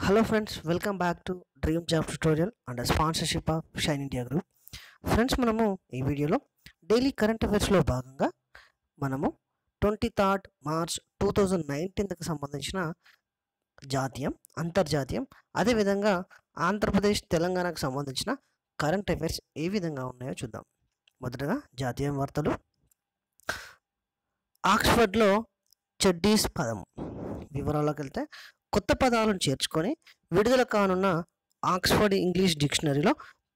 Hello friends, welcome back to Dream Job Tutorial under sponsorship of Shine India Group. Friends మనము ఈ వీడియోలో daily current అఫైర్స్లో భాగంగా మనము 23rd March 2019కి సంబంధించిన జాతీయం, అంతర్జాతీయం, అదేవిధంగా ఆంధ్రప్రదేశ్, తెలంగాణకు సంబంధించిన కరెంట్ అఫైర్స్ ఏ విధంగా ఉన్నాయో చూద్దాం. మొదటగా జాతీయ వార్తలు. ఆక్స్ఫర్డ్లో చెడ్డీస్ పదం వివరాల్లోకి వెళ్తే, కొత్త పదాలను చేర్చుకొని విడుదల కానున్న ఆక్స్ఫర్డ్ ఇంగ్లీష్ డిక్షనరీలో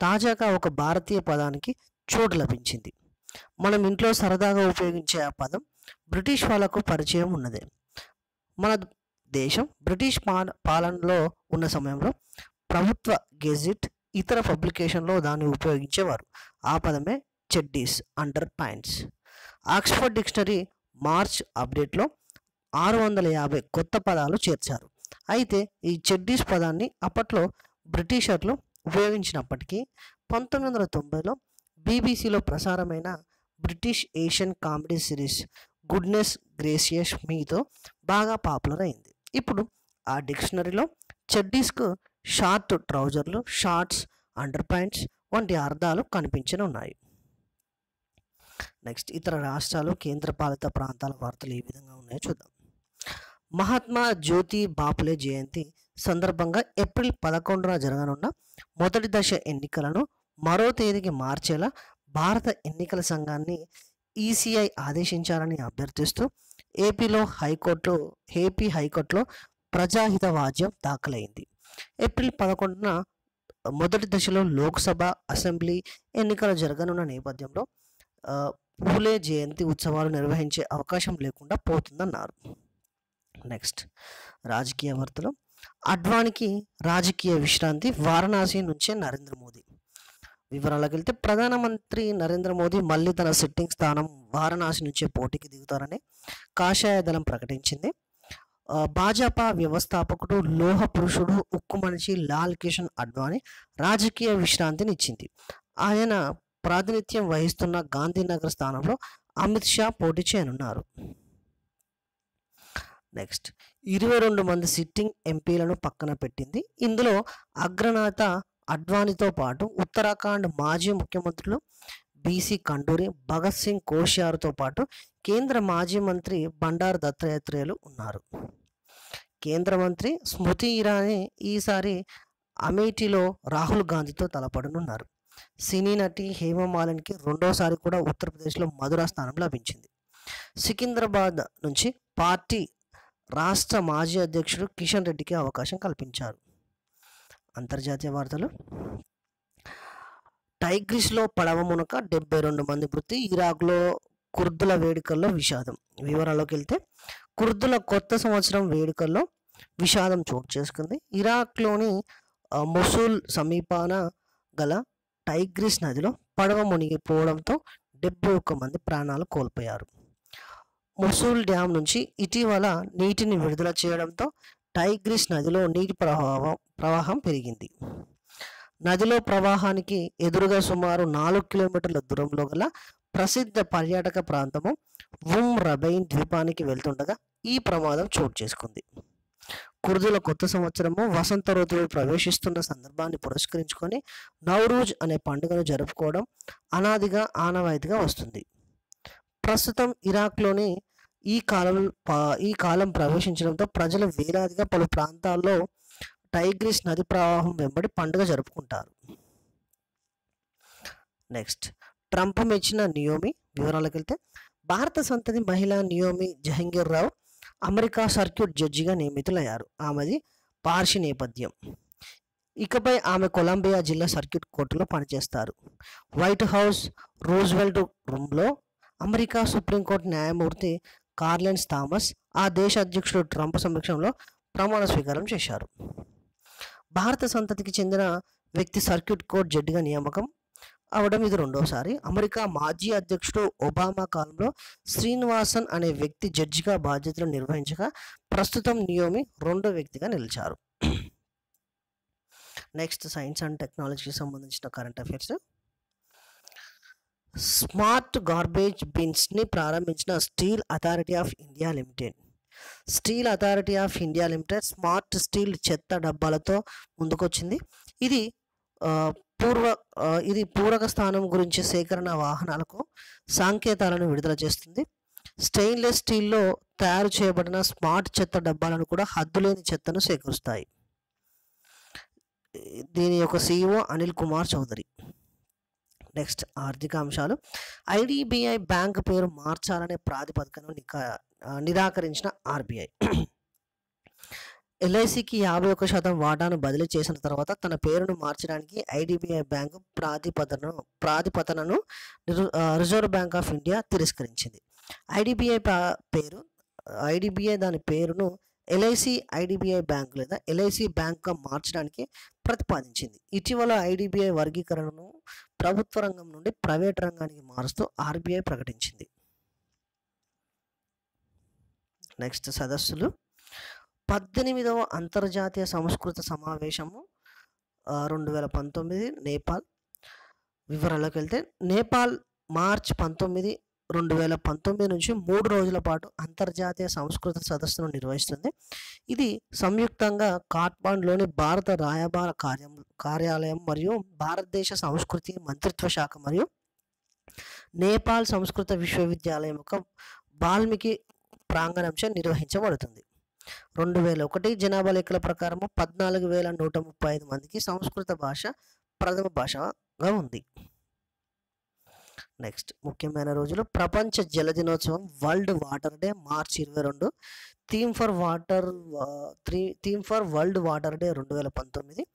తాజాగా ఒక భారతీయ పదానికి చోటు లభించింది. మనం ఇంట్లో సరదాగా ఉపయోగించే ఆ పదం బ్రిటిష్ వాళ్ళకు పరిచయం ఉన్నదే. మన దేశం బ్రిటిష్ పాలనలో ఉన్న సమయంలో ప్రభుత్వ గెజిట్, ఇతర పబ్లికేషన్లో దాన్ని ఉపయోగించేవారు. ఆ పదమే chuddies, under pants. Oxford dictionary March అప్డేట్లో 650 కొత్త పదాలు చేర్చారు. అయితే ఈ చెడ్డీస్ పదాన్ని అప్పట్లో బ్రిటిషర్లు ఉపయోగించినప్పటికీ 1990లో బీబీసీలో ప్రసారమైన British Asian comedy series goodness gracious మీతో బాగా పాపులర్ అయింది. ఇప్పుడు ఆ డిక్షనరీలో చెడ్డీస్కు షార్ట్ ట్రౌజర్లు, షార్ట్స్, అండర్ ప్యాంట్స్ వంటి అర్థాలు కనిపించనున్నాయి. నెక్స్ట్, ఇతర రాష్ట్రాలు, కేంద్రపాలిత ప్రాంతాల వార్తలు ఏ విధంగా ఉన్నాయో చూద్దాం. మహాత్మా జ్యోతి బాపులే జయంతి సందర్భంగా ఏప్రిల్ 11న జరగనున్న మొదటి దశ ఎన్నికలను మరో తేదీకి మార్చేలా భారత ఎన్నికల సంఘాన్ని ఈసీఐ ఆదేశించాలని అభ్యర్థిస్తూ ఏపీ హైకోర్టులో ప్రజాహిత వాద్యం దాఖలైంది. ఏప్రిల్ 11న మొదటి దశలో లోక్సభ, అసెంబ్లీ ఎన్నికలు జరగనున్న నేపథ్యంలో పూలే జయంతి ఉత్సవాలు నిర్వహించే అవకాశం లేకుండా పోతుందన్నారు. నెక్స్ట్, రాజకీయ వార్తలు. అడ్వాణీకి రాజకీయ విశ్రాంతి, వారణాసి నుంచే నరేంద్ర మోదీ. వివరాలకు వెళ్తే, ప్రధానమంత్రి నరేంద్ర మోదీ మళ్ళీ తన సిట్టింగ్ స్థానం వారణాసి నుంచే పోటీకి దిగుతారని కాషాయ దళం ప్రకటించింది. భాజపా వ్యవస్థాపకుడు, లోహ పురుషుడు, ఉక్కు మనిషి లాల్ కిషన్ అడ్వాణీ రాజకీయ విశ్రాంతిని ఇచ్చింది. ఆయన ప్రాతినిధ్యం వహిస్తున్న గాంధీనగర్ స్థానంలో అమిత్ షా పోటీ చేయనున్నారు. నెక్స్ట్, 22 మంది సిట్టింగ్ ఎంపీలను పక్కన పెట్టింది. ఇందులో అగ్రనేత అడ్వాణీతో పాటు ఉత్తరాఖండ్ మాజీ ముఖ్యమంత్రులు బీసీ ఖండూరి, భగత్ సింగ్ కోశ్యార్తో పాటు కేంద్ర మాజీ మంత్రి బండారు దత్తాత్రేయలు ఉన్నారు. కేంద్ర మంత్రి స్మృతి ఇరానీ ఈసారి అమేఠీలో రాహుల్ గాంధీతో తలపడనున్నారు. సినీ నటి హేమమాలినికి రెండోసారి కూడా ఉత్తరప్రదేశ్లో మధుర స్థానం లభించింది. సికింద్రాబాద్ నుంచి పార్టీ రాష్ట్ర మాజీ అధ్యక్షుడు కిషన్ రెడ్డికి అవకాశం కల్పించారు. అంతర్జాతీయ వార్తలు. టైగ్రిస్లో పడవ మునక 72 మంది మృతి, ఇరాక్లో కుర్దుల వేడుకల్లో విషాదం. వివరాల్లోకి వెళ్తే, కుర్దుల కొత్త సంవత్సరం వేడుకల్లో విషాదం చోటు చేసుకుంది. ఇరాక్లోని మొసూల్ సమీపాన గల టైగ్రిస్ నదిలో పడవ మునిగిపోవడంతో 71 మంది ప్రాణాలు కోల్పోయారు. మొసూల్ డ్యామ్ నుంచి ఇటీవల నీటిని విడుదల చేయడంతో టైగ్రిస్ నదిలో నీటి ప్రవాహం పెరిగింది. నదిలో ప్రవాహానికి ఎదురుగా సుమారు 4 కిలోమీటర్ల దూరంలో గల ప్రసిద్ధ పర్యాటక ప్రాంతము ఉమ్ రబైన్ ద్వీపానికి వెళ్తుండగా ఈ ప్రమాదం చోటు చేసుకుంది. కుర్దుల కొత్త సంవత్సరము వసంత ఋతువు ప్రవేశిస్తున్న సందర్భాన్ని పురస్కరించుకొని నౌరూజ్ అనే పండుగను జరుపుకోవడం అనాదిగా ఆనవాయితీగా వస్తుంది. ప్రస్తుతం ఇరాక్లోని ఈ కాలం ప్రవేశించడంతో ప్రజలు వేలాదిగా పలు ప్రాంతాల్లో టైగ్రిస్ నది ప్రవాహం వెంబడి పండుగ జరుపుకుంటారు. నెక్స్ట్, ట్రంప్ మెచ్చిన నియోమి. వివరాలకు వెళ్తే, భారత సంతతి మహిళ నియోమి జహంగీర్ రావు అమెరికా సర్క్యూట్ జడ్జిగా నియమితులయ్యారు. ఆమెది పార్సీ నేపథ్యం. ఇకపై ఆమె కొలంబియా జిల్లా సర్క్యూట్ కోర్టులో పనిచేస్తారు. వైట్ హౌస్ రూజ్వెల్ట్ రూమ్లో అమెరికా సుప్రీంకోర్టు న్యాయమూర్తి కార్లెన్స్ థామస్ ఆ దేశ అధ్యక్షుడు ట్రంప్ సమక్షంలో ప్రమాణ స్వీకారం చేశారు. భారత సంతతికి చెందిన వ్యక్తి సర్క్యూట్ కోర్టు జడ్జిగా నియామకం అవడం ఇది రెండోసారి. అమెరికా మాజీ అధ్యక్షుడు ఒబామా కాలంలో శ్రీనివాసన్ అనే వ్యక్తి జడ్జిగా బాధ్యతలు నిర్వహించగా ప్రస్తుతం నియోమి రెండో వ్యక్తిగా నిలిచారు. నెక్స్ట్, సైన్స్ అండ్ టెక్నాలజీకి సంబంధించిన కరెంట్ అఫైర్స్. స్మార్ట్ గార్బేజ్ బిన్స్ని ప్రారంభించిన steel authority of India limited. Steel authority of India limited smart steel చెత్త డబ్బాలతో ముందుకొచ్చింది. ఇది ఆ, ఇది పూరక స్థానం గురించి సేకరణ వాహనాలకు సంకేతాలను విడుదల చేస్తుంది. స్టెయిన్లెస్ స్టీల్లో తయారు చేయబడిన స్మార్ట్ చెత్త డబ్బాలను కూడా హద్దులేని చెత్తను సేకరిస్తాయి. దీని యొక్క CEO అనిల్ కుమార్ చౌదరి. నెక్స్ట్ ఆర్థిక అంశాలు. ఐడిబిఐ బ్యాంక్ పేరు మార్చాలనే ప్రాతిపదికను నిరాకరించిన RBI. LICకి 51% వాటాను బదిలీ చేసిన తర్వాత తన పేరును మార్చడానికి ఐడిబిఐ బ్యాంకు ప్రాతిపదనను రిజర్వ్ బ్యాంక్ ఆఫ్ ఇండియా తిరస్కరించింది. ఐడిబిఐ దాని పేరును LIC ఐడిబిఐ బ్యాంక్ లేదా LIC బ్యాంక్గా మార్చడానికి ప్రతిపాదించింది. ఇటీవల ఐడిబిఐ వర్గీకరణను ప్రభుత్వ రంగం నుండి ప్రైవేట్ రంగానికి మారుస్తూ RBI ప్రకటించింది. నెక్స్ట్ సదస్సులు. 18వ అంతర్జాతీయ సంస్కృత సమావేశము 2019 నేపాల్. వివరాల్లోకి వెళ్తే నేపాల్ మార్చ్ 19, 2019 నుంచి 3 రోజుల పాటు అంతర్జాతీయ సంస్కృత సదస్సును నిర్వహిస్తుంది. ఇది సంయుక్తంగా కాఠ్మండ్లోని భారత రాయబార కార్యాలయం మరియు భారతదేశ సంస్కృతి మంత్రిత్వ శాఖ మరియు నేపాల్ సంస్కృత విశ్వవిద్యాలయం యొక్క వాల్మీకి ప్రాంగణంచే నిర్వహించబడుతుంది. 2001 జనాభా లెక్కల ప్రకారం 14,135 మందికి సంస్కృత భాష ప్రథమ భాషగా ఉంది. నెక్స్ట్ ముఖ్యమైన రోజులు. ప్రపంచ జల దినోత్సవం world water day March 22. Theme for world water day 2019.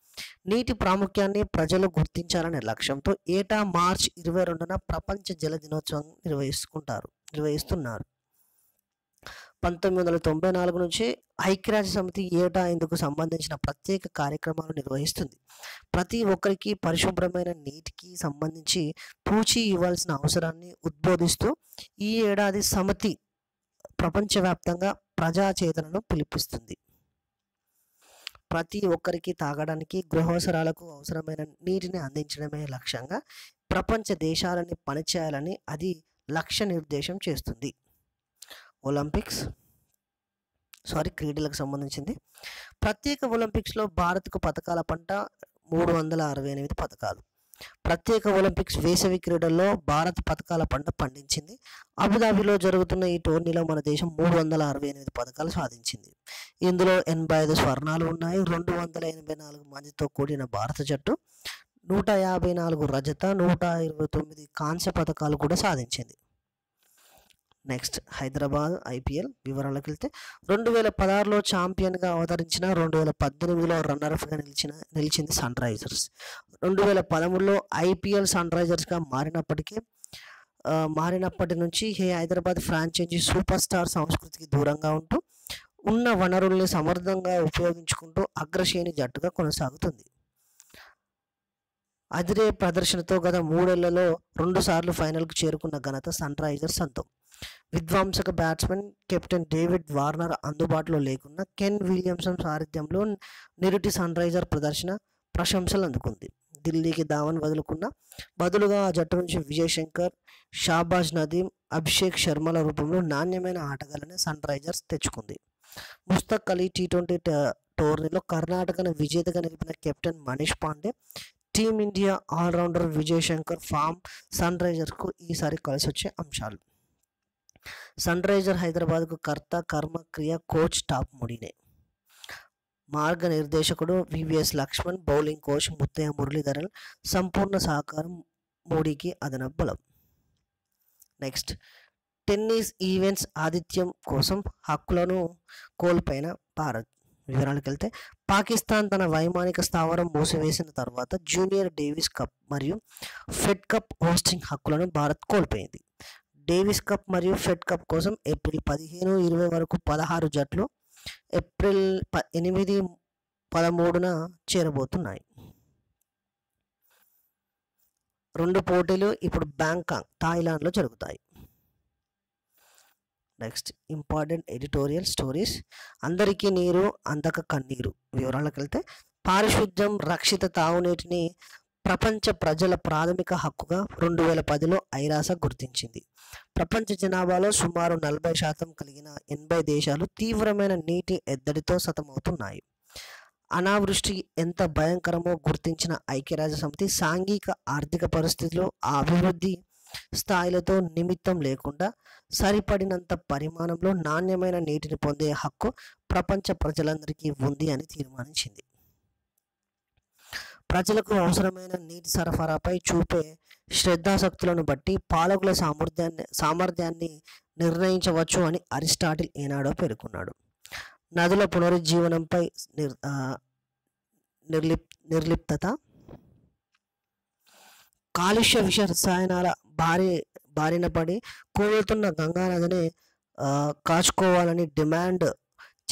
నీటి ప్రాముఖ్యాన్ని ప్రజలు గుర్తించాలనే లక్ష్యంతో ఏటా మార్చ్ 22న ప్రపంచ జల దినోత్సవం నిర్వహిస్తున్నారు. 1994 నుంచి ఐక్యరాజ్య సమితి ఏటా ఇందుకు సంబంధించిన ప్రత్యేక కార్యక్రమాలు నిర్వహిస్తుంది. ప్రతి ఒక్కరికి పరిశుభ్రమైన నీటికి సంబంధించి పూచి ఇవ్వాల్సిన అవసరాన్ని ఉద్బోధిస్తూ ఈ ఏడాది సమితి ప్రపంచవ్యాప్తంగా ప్రజాచేతనను పిలిపిస్తుంది. ప్రతి ఒక్కరికి తాగడానికి, గృహావసరాలకు అవసరమైన నీటిని అందించడమే లక్ష్యంగా ప్రపంచ దేశాలని పనిచేయాలని అది లక్ష్య నిర్దేశం చేస్తుంది. క్రీడలకు సంబంధించింది. ప్రత్యేక ఒలింపిక్స్లో భారత్కు పథకాల పంట 368 పథకాలు. ప్రత్యేక ఒలింపిక్స్ వేసవి క్రీడల్లో భారత్ పథకాల పంట పండించింది. అబుదాబిలో జరుగుతున్న ఈ టోర్నీలో మన దేశం 368 పథకాలు సాధించింది. ఇందులో 85 స్వర్ణాలు ఉన్నాయి. 284 మందితో కూడిన భారత జట్టు 154 రజత, 129 కాంస్య పథకాలు కూడా సాధించింది. నెక్స్ట్ హైదరాబాద్ IPL వివరాలకు వెళ్తే 2016లో ఛాంపియన్గా అవతరించిన, 2018లో రన్నర్అప్గా నిలిచింది సన్ రైజర్స్. 2013లో IPL సన్ రైజర్స్గా మారినప్పటి నుంచి హైదరాబాద్ ఫ్రాంచైజీ సూపర్ స్టార్ సంస్కృతికి దూరంగా ఉంటూ ఉన్న వనరుల్ని సమర్థంగా ఉపయోగించుకుంటూ అగ్రశ్రేణి జట్టుగా కొనసాగుతుంది. అదిరే ప్రదర్శనతో గత 3 ఏళ్లలో 2 సార్లు ఫైనల్కు చేరుకున్న ఘనత సన్ రైజర్స్ సొంతం. విధ్వంసక బ్యాట్స్మెన్ కెప్టెన్ డేవిడ్ వార్నర్ అందుబాటులో లేకున్నా కెన్ విలియమ్సన్ సారథ్యంలో నిరుటి సన్ రైజర్ ప్రదర్శన ప్రశంసలు అందుకుంది. ఢిల్లీకి ధావన్ బదులుగా ఆ జట్టు నుంచి విజయ్ శంకర్, షాబాజ్ నదీం, అభిషేక్ శర్మల రూపంలో నాణ్యమైన ఆటగాళ్లను సన్ రైజర్స్ తెచ్చుకుంది. ముస్తక్ అలీ T20 టోర్నీలో కర్ణాటకను విజేతగా నిలిపిన captain Manish Pandey, Team India allrounder Vijay Shankar form సన్ రైజర్స్కు ఈసారి కలిసి వచ్చే అంశాలు. సన్ రైజర్ హైదరాబాద్కు కర్త, కర్మ, క్రియ, కోచ్ టాప్ మోడీనే. మార్గనిర్దేశకుడు VVS Laxman, bowling coach Muttiah Muralidaran. సంపూర్ణ సహకారం మోడీకి అదనపు బలం. నెక్స్ట్ టెన్నిస్ ఈవెంట్స్ ఆతిథ్యం కోసం హక్కులను కోల్పోయిన భారత్. వివరాలకు వెళ్తే పాకిస్తాన్ తన వైమానిక స్థావరం మూసివేసిన తర్వాత జూనియర్ డేవిస్ కప్ మరియు ఫెడ్ కప్ హోస్టింగ్ హక్కులను భారత్ కోల్పోయింది. డేవిస్ కప్ మరియు ఫెడ్ కప్ కోసం ఏప్రిల్ 15, 20 వరకు 16 జట్లు ఏప్రిల్ 8, 13న చేరబోతున్నాయి. 2 పోటీలు ఇప్పుడు బ్యాంకాక్, థాయిలాండ్లో జరుగుతాయి. Next important editorial stories. అందరికీ నీరు అందక కన్నీరు. వివరాలకు వెళ్తే పారిశుద్ధ్యం, రక్షిత తాగునీటిని ప్రపంచ ప్రజల ప్రాథమిక హక్కుగా 2010లో ఐరాస గుర్తించింది. ప్రపంచ జనాభాలో సుమారు 40% కలిగిన 80 దేశాలు తీవ్రమైన నీటి ఎద్దడితో సతమవుతున్నాయి. అనావృష్టి ఎంత భయంకరమో గుర్తించిన ఐక్యరాజ్యసమితి సాంఘిక ఆర్థిక పరిస్థితులు అభివృద్ధి స్థాయిలతో నిమిత్తం లేకుండా సరిపడినంత పరిమాణంలో నాణ్యమైన నీటిని పొందే హక్కు ప్రపంచ ప్రజలందరికీ ఉంది అని తీర్మానించింది. ప్రజలకు అవసరమైన నీటి సరఫరాపై చూపే శ్రద్ధాశక్తులను బట్టి పాలకుల సామర్థ్యాన్ని నిర్ణయించవచ్చు అని అరిస్టాటిల్ ఏనాడో పేర్కొన్నాడు. నదుల పునరుజ్జీవనంపై నిర్లిప్తత, కాలుష్య విష రసాయనాల బారిన పడి కూలుతున్న గంగా నదిని కాచుకోవాలని డిమాండ్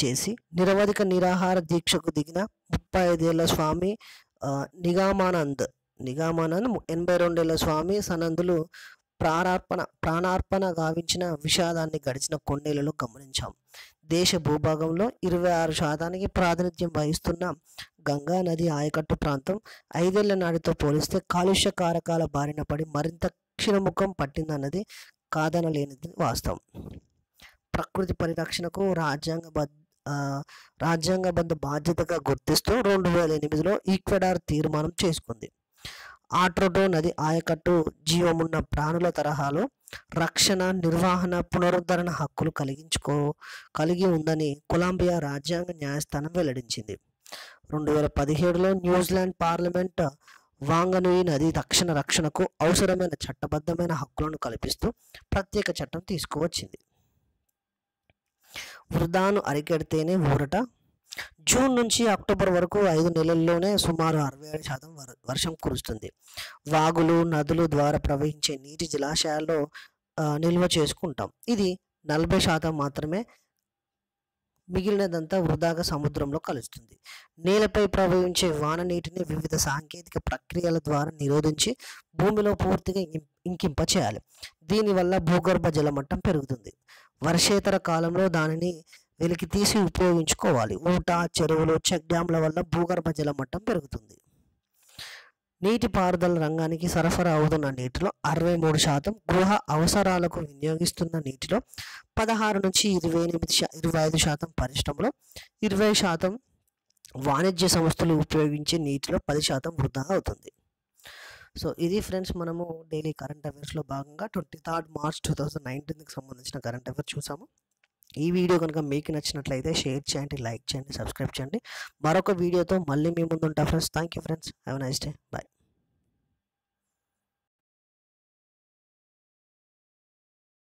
చేసి నిరవధిక నిరాహార దీక్షకు దిగిన 35 ఏళ్ల స్వామి నిగమానంద్ 82 ఏళ్ల స్వామి సనందులు ప్రాణార్పణ గావించిన విషాదాన్ని గడిచిన కొన్నేళ్లలో గమనించాం. దేశ భూభాగంలో 26% ప్రాతినిధ్యం వహిస్తున్న గంగా నది ఆయకట్టు ప్రాంతం 5 ఏళ్ల నాటితో పోలిస్తే కాలుష్య కారకాల బారిన పడి మరింత క్షీణముఖం పట్టిందన్నది కాదనలేనిది వాస్తవం. ప్రకృతి పరిరక్షణకు రాజ్యాంగబద్ధ బాధ్యతగా గుర్తిస్తూ 2008లో ఈక్వెడార్ తీర్మానం చేసుకుంది. ఆట్రోటో నది ఆయకట్టు జీవమున్న ప్రాణుల తరహాలో రక్షణ, నిర్వహణ, పునరుద్ధరణ హక్కులు కలిగి ఉందని కొలంబియా రాజ్యాంగ న్యాయస్థానం వెల్లడించింది. 2017లో న్యూజిలాండ్ పార్లమెంట్ వాంగనూయి నది రక్షణకు అవసరమైన చట్టబద్ధమైన హక్కులను కల్పిస్తూ ప్రత్యేక చట్టం తీసుకువచ్చింది. వృధాను అరికెడితేనే ఊరట. జూన్ నుంచి అక్టోబర్ వరకు 5 నెలల్లోనే సుమారు 67% వర్షం కురుస్తుంది. వాగులు, నదులు ద్వారా ప్రవహించే నీటి జలాశయాల్లో నిల్వ చేసుకుంటాం. ఇది 40% మాత్రమే. మిగిలినదంతా వృధాగా సముద్రంలో కలుస్తుంది. నేలపై ప్రవహించే వాన నీటిని వివిధ సాంకేతిక ప్రక్రియల ద్వారా నిరోధించి భూమిలో పూర్తిగా ఇంకింప చేయాలి. దీనివల్ల భూగర్భ జలమట్టం పెరుగుతుంది. వర్షేతర కాలంలో దానిని వెలికి తీసి ఉపయోగించుకోవాలి. ఊట, చెరువులు, చెక్ డ్యాంల వల్ల భూగర్భ జలమట్టం పెరుగుతుంది. నీటిపారుదల రంగానికి సరఫరా అవుతున్న నీటిలో 63%, గృహ అవసరాలకు వినియోగిస్తున్న నీటిలో 16 నుంచి 25%, పరిశ్రమలో 20%, వాణిజ్య సంస్థలు ఉపయోగించే నీటిలో 10% వృధా అవుతుంది. సో ఇది ఫ్రెండ్స్, మనము డైలీ కరెంట్ అఫైర్స్లో భాగంగా 23 మార్చ్ 2019కి సంబంధించిన కరెంట్ అఫైర్ చూసాము. ఈ వీడియో కనుక మీకు నచ్చినట్లయితే షేర్ చేయండి, లైక్ చేయండి, సబ్స్క్రైబ్ చేయండి. మరొక వీడియోతో మళ్ళీ మీ ముందు ఉంటా friends. Thank you friends. Have a nice day. Bye.